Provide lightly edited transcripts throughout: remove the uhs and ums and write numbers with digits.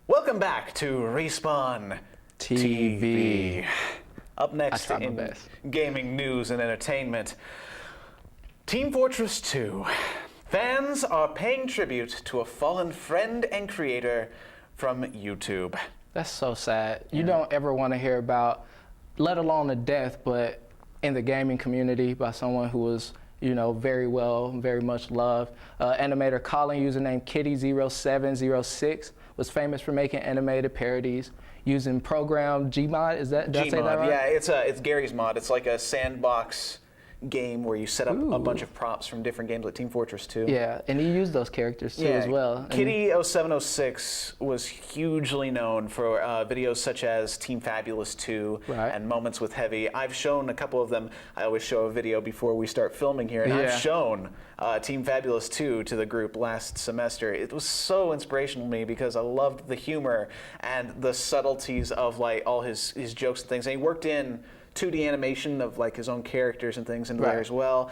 Welcome back to Respawn TV. Up next in gaming news and entertainment, Team Fortress 2. Fans are paying tribute to a fallen friend and creator from YouTube. That's so sad. You don't ever want to hear about, let alone a death, but in the gaming community by someone who was, you know, very much loved. Animator Colin, username Kitty0706, was famous for making animated parodies using program Gmod. Is that, did I say that right? Yeah, it's Gary's mod. It's like a sandbox game where you set up a bunch of props from different games like Team Fortress 2. Yeah, and he used those characters too as well. Kitty0706 was hugely known for videos such as Team Fabulous 2 and Moments with Heavy. I've shown a couple of them. I always show a video before we start filming here, and I've shown Team Fabulous 2 to the group last semester. It was so inspirational to me because I loved the humor and the subtleties of like all his jokes and things. And he worked in 2D animation of like his own characters and things in there as well.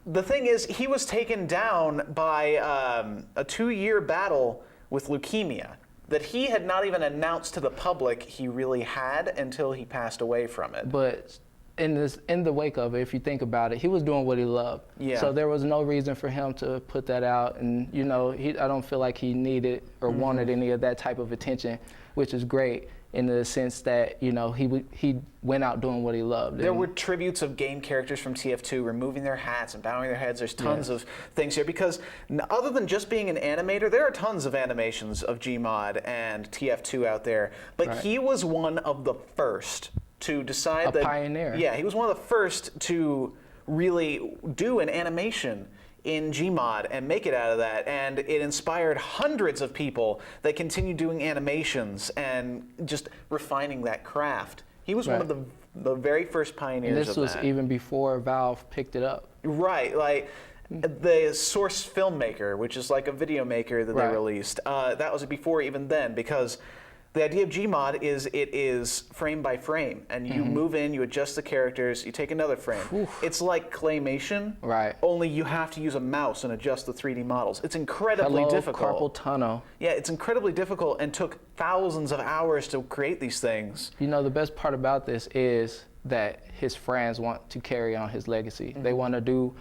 The thing is, he was taken down by a 2-year battle with leukemia that he had not even announced to the public he really had until he passed away from it. But in the wake of it, if you think about it, he was doing what he loved. Yeah. So there was no reason for him to put that out, and you know, I don't feel like he needed or wanted any of that type of attention, which is great in the sense that, you know, he went out doing what he loved. There were tributes of game characters from TF2 removing their hats and bowing their heads. There's tons of things here because other than just being an animator, there are tons of animations of Gmod and TF2 out there. But he was one of the first to decide a pioneer. Yeah, he was one of the first to really do an animation in Gmod and make it out of that, and it inspired hundreds of people that continue doing animations and just refining that craft. He was one of the very first pioneers of that. And this was even before Valve picked it up. Right, like the Source Filmmaker, which is like a video maker that they released, that was before even then, because the idea of Gmod is it is frame by frame, and you move in, you adjust the characters, you take another frame. It's like claymation, only you have to use a mouse and adjust the 3D models. It's incredibly difficult. Carpal tunnel. Yeah, it's incredibly difficult and took thousands of hours to create these things. You know, the best part about this is that his friends want to carry on his legacy. They want to do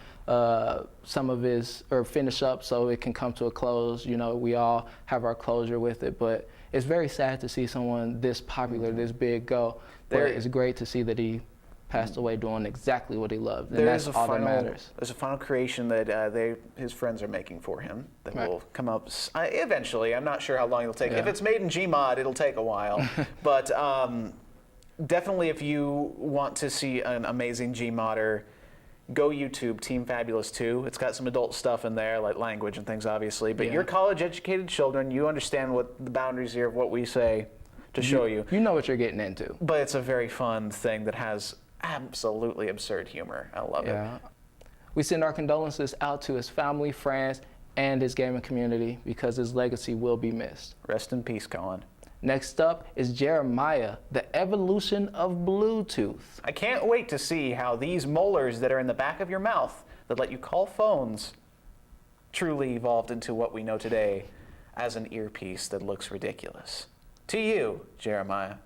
some of his, or finish up so it can come to a close. You know, we all have our closure with it, but it's very sad to see someone this popular, this big go. But it's great to see that he passed away doing exactly what he loved, and that's all that matters. There's a final creation that his friends are making for him that will come up eventually. I'm not sure how long it'll take. If it's made in Gmod, it'll take a while. But definitely if you want to see an amazing Gmodder, go YouTube Team Fabulous 2. It's got some adult stuff in there, like language and things, obviously. But you're college-educated children. You understand what the boundaries here of what we say to show you. You know what you're getting into. But it's a very fun thing that has absolutely absurd humor. I love it. We send our condolences out to his family, friends, and his gaming community because his legacy will be missed. Rest in peace, Colin. Next up is Jeremiah, the evolution of Bluetooth. I can't wait to see how these molars that are in the back of your mouth that let you call phones truly evolved into what we know today as an earpiece that looks ridiculous. To you, Jeremiah.